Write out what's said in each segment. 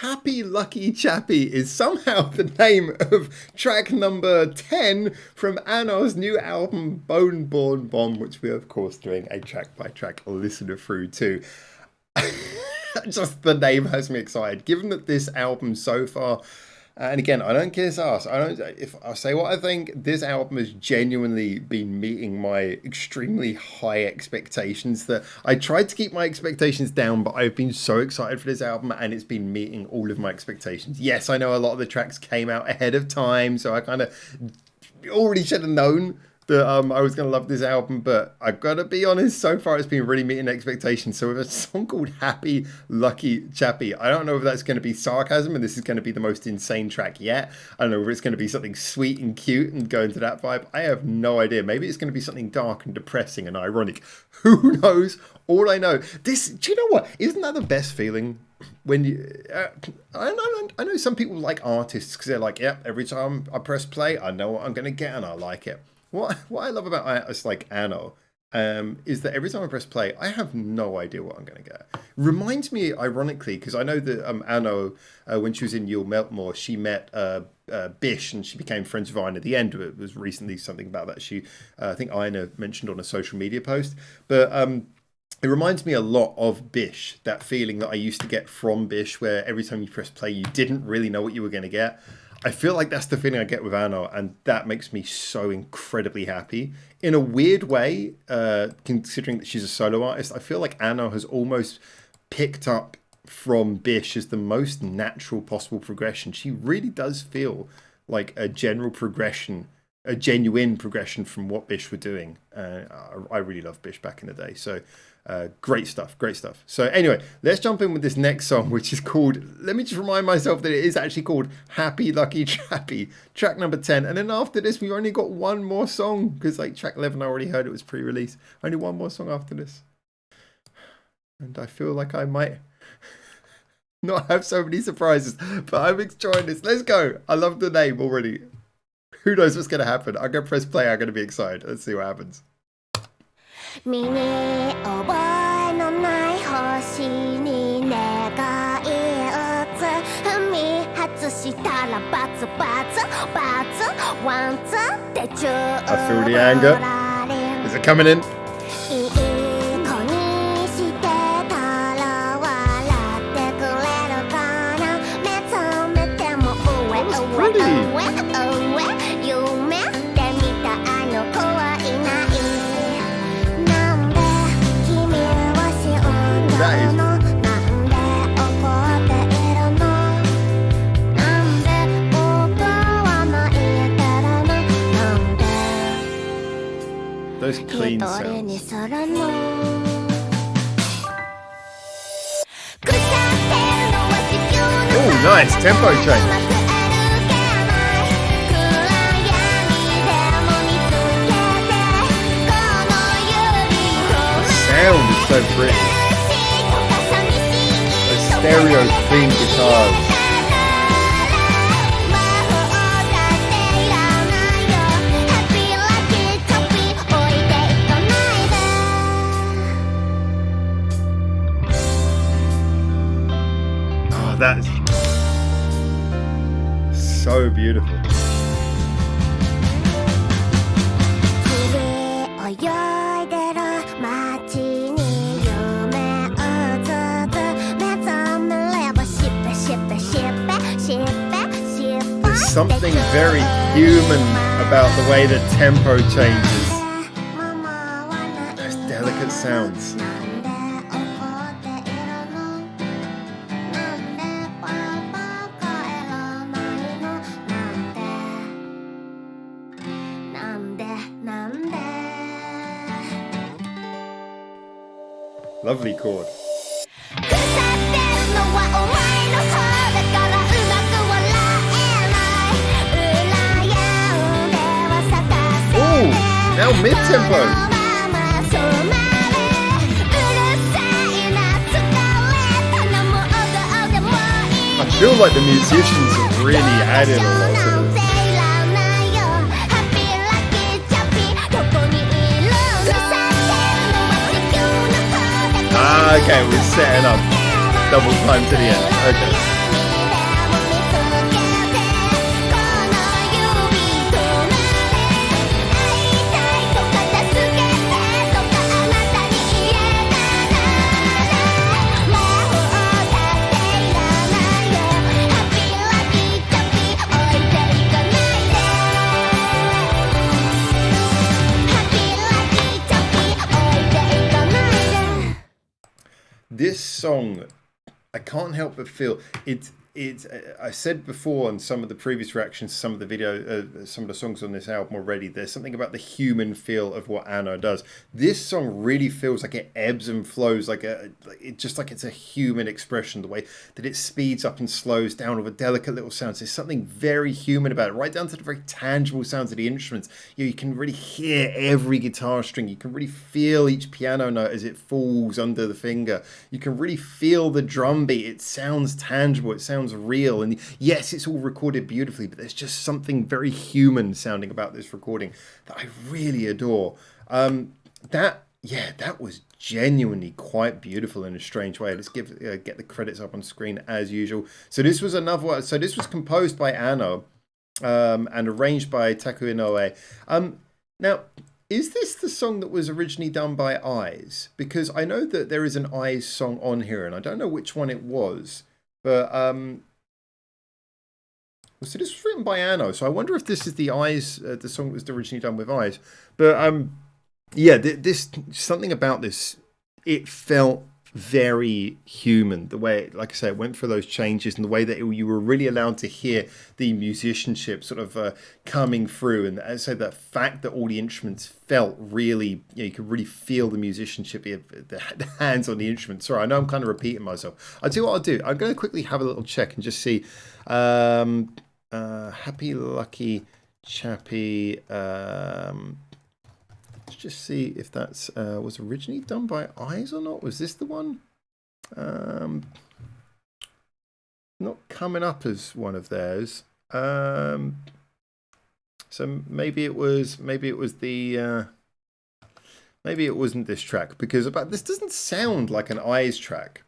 Happy Lucky Chappy is somehow the name of track number 10 from ASSUN's new album Bone Born Bomb, which we're of course doing a track by track listener through to. Just the name has me excited. Given that this album so far, and again, I don't kiss ass. If I say what I think, this album has genuinely been meeting my extremely high expectations. That I tried to keep my expectations down, but I've been so excited for this album, and it's been meeting all of my expectations. Yes, I know a lot of the tracks came out ahead of time, so I kind of already should have known that I was going to love this album, but I've got to be honest, so far it's been really meeting expectations. So with a song called Happy Lucky Chappy, I don't know if that's going to be sarcasm and this is going to be the most insane track yet. I don't know if it's going to be something sweet and cute and go into that vibe. I have no idea. Maybe it's going to be something dark and depressing and ironic. Who knows? All I know, do you know what? Isn't that the best feeling? When you, I know some people like artists because they're like, yeah, every time I press play, I know what I'm going to get and I like it. What I love about artists like Anno is that every time I press play, I have no idea what I'm going to get. Reminds me, ironically, because I know that Anno, when she was in You'll Melt More, she met Bish and she became friends with Ina at the end. It was recently something about that she, I think Ina mentioned on a social media post. But it reminds me a lot of Bish, that feeling that I used to get from Bish, where every time you press play, you didn't really know what you were going to get. I feel like that's the feeling I get with Anno, and that makes me so incredibly happy. In a weird way, considering that she's a solo artist, I feel like Anno has almost picked up from Bish as the most natural possible progression. She really does feel like a general progression, a genuine progression from what Bish were doing. I really loved Bish back in the day, so great stuff. So anyway, let's jump in with this next song, which is called, let me just remind myself that it is actually called Happy Lucky Chappy, track number 10. And then after this, we've only got one more song, because like track 11, I already heard it was pre-release. Only one more song after this. And I feel like I might not have so many surprises, but I'm enjoying this. Let's go. I love the name already. Who knows what's going to happen? I'm going to press play. I'm going to be excited. Let's see what happens. 身に覚えのない星に願い打つ踏み外したらバツバツバツワンツーって宙 I feel the anger. Is it coming in? いい子にしてたら笑ってくれるかな目覚めても上上上夢で見たあの子はいない Those clean sounds. Oh, nice tempo change. The sound is so pretty. The stereo clean guitars. That's so beautiful. There's something very human about the way the tempo changes. Those delicate sounds. Lovely chord. Oh, now mid-tempo. I feel like the musicians have really added a lot to this. Okay, we're setting up double time to the end. Okay. song, I can't help but feel it's. I said before on some of the previous reactions to some of the some of the songs on this album already, there's something about the human feel of what Anna does. This song really feels like it ebbs and flows, just like it's a human expression. The way that it speeds up and slows down with a delicate little sounds. There's something very human about it, right down to the very tangible sounds of the instruments. You can really hear every guitar string. You can really feel each piano note as it falls under the finger. You can really feel the drum beat. It sounds tangible. It sounds real, and yes, it's all recorded beautifully, but there's just something very human sounding about this recording that I really adore. That was genuinely quite beautiful in a strange way. Let's get the credits up on screen as usual. So this was another one. So this was composed by Anno and arranged by Taku Inoue. Now, is this the song that was originally done by Eyes? Because I know that there is an Eyes song on here, and I don't know which one it was. But so this was written by Anno, so I wonder if this is the Eyes, the song that was originally done with Eyes. But yeah, this something about this, it felt very human. The way, like I say, it went through those changes, and the way that you were really allowed to hear the musicianship sort of coming through, and as I say, the fact that all the instruments felt really, you could really feel the musicianship, the hands on the instruments. Sorry, I know I'm kind of repeating myself. I'll do what I'll do. I'm going to quickly have a little check and just see. Happy Lucky Chappy. Let's just see if that's was originally done by Eyes or not. Was this the one? Not coming up as one of theirs. So maybe it was the maybe it wasn't this track, because this doesn't sound like an Eyes track.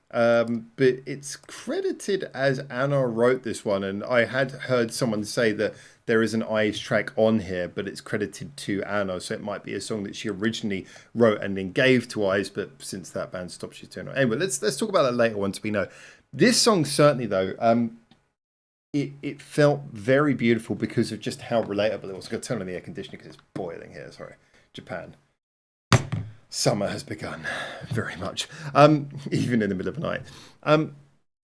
But it's credited as Anna wrote this one, and I had heard someone say that there is an Eyes track on here, but it's credited to Anna, so it might be a song that she originally wrote and then gave to Eyes, but since that band stopped, she's doing it. Anyway, let's talk about that later once we know. This song certainly, though, it felt very beautiful because of just how relatable it was. I'm going to turn on the air conditioning because it's boiling here. Sorry, Japan. Summer has begun, very much, even in the middle of the night.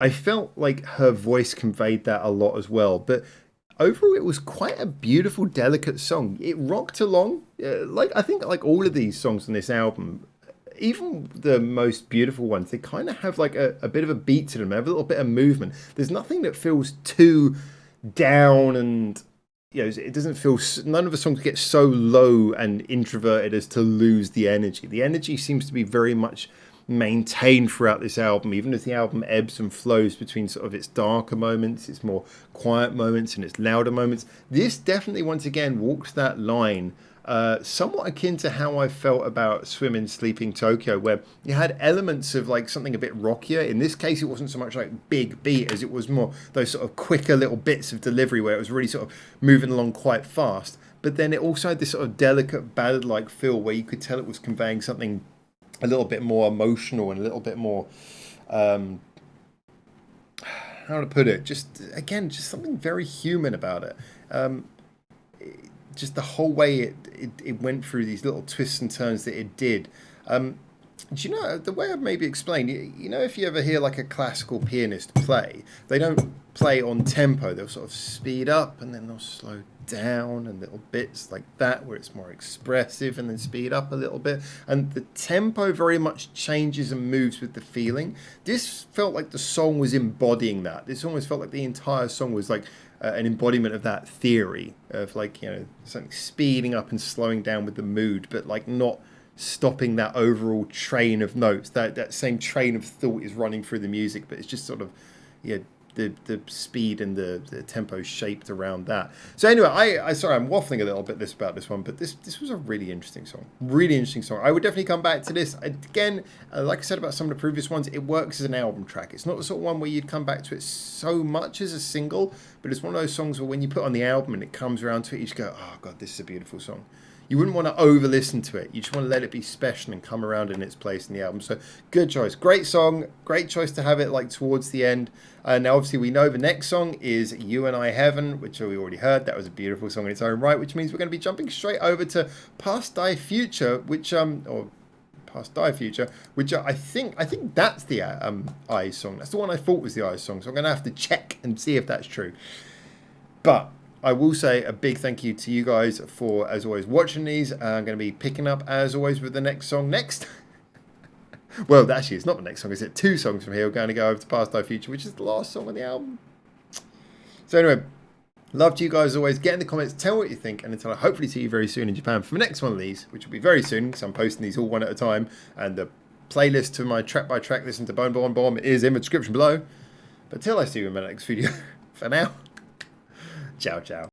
I felt like her voice conveyed that a lot as well, but overall it was quite a beautiful, delicate song. It rocked along, I think like all of these songs on this album, even the most beautiful ones, they kind of have like a bit of a beat to them, they have a little bit of movement. There's nothing that feels too down, and it doesn't feel, none of the songs get so low and introverted as to lose the energy. The energy seems to be very much maintained throughout this album, even as the album ebbs and flows between sort of its darker moments, its more quiet moments, and its louder moments. This definitely, once again, walks that line, somewhat akin to how I felt about Swimming Sleeping Tokyo, where you had elements of like something a bit rockier. In this case, it wasn't so much like big beat as it was more those sort of quicker little bits of delivery where it was really sort of moving along quite fast. But then it also had this sort of delicate ballad-like feel where you could tell it was conveying something a little bit more emotional and a little bit more, how to put it? Just something very human about it. Just the whole way it went through these little twists and turns that it did. Do you know, the way I've maybe explained, if you ever hear like a classical pianist play, they don't play on tempo. They'll sort of speed up and then they'll slow down, and little bits like that where it's more expressive, and then speed up a little bit. And the tempo very much changes and moves with the feeling. This felt like the song was embodying that. This almost felt like the entire song was like an embodiment of that theory of like, something speeding up and slowing down with the mood, but like not stopping that overall train of notes. That same train of thought is running through the music, but it's just sort of the speed and the tempo shaped around that. So anyway, I'm waffling a little bit about this one, but this was a really interesting song. I would definitely come back to this again. Like I said about some of the previous ones, it works as an album track. It's not the sort of one where you'd come back to it so much as a single, but it's one of those songs where when you put on the album and it comes around to it, you just go, oh god, this is a beautiful song. You wouldn't want to over listen to it. You just want to let it be special and come around in its place in the album. So good choice. Great song. Great choice to have it like towards the end. Now obviously we know the next song is You and I Heaven, which we already heard. That was a beautiful song in its own right, which means we're going to be jumping straight over to Past Die Future, which Past Die Future, which I think that's the I song. That's the one I thought was the I song. So I'm going to have to check and see if that's true. But I will say a big thank you to you guys for, as always, watching these. I'm going to be picking up, as always, with the next song next. Well, actually, it's not the next song. Is it 2 songs from here? We're going to go over to Past Die Future, which is the last song on the album. So anyway, love to you guys as always. Get in the comments, tell what you think, and until I hopefully see you very soon in Japan for the next one of these, which will be very soon, because I'm posting these all one at a time, and the playlist to my track-by-track listen to Bone Bomb Bomb is in the description below. But till I see you in my next video, for now, ciao ciao.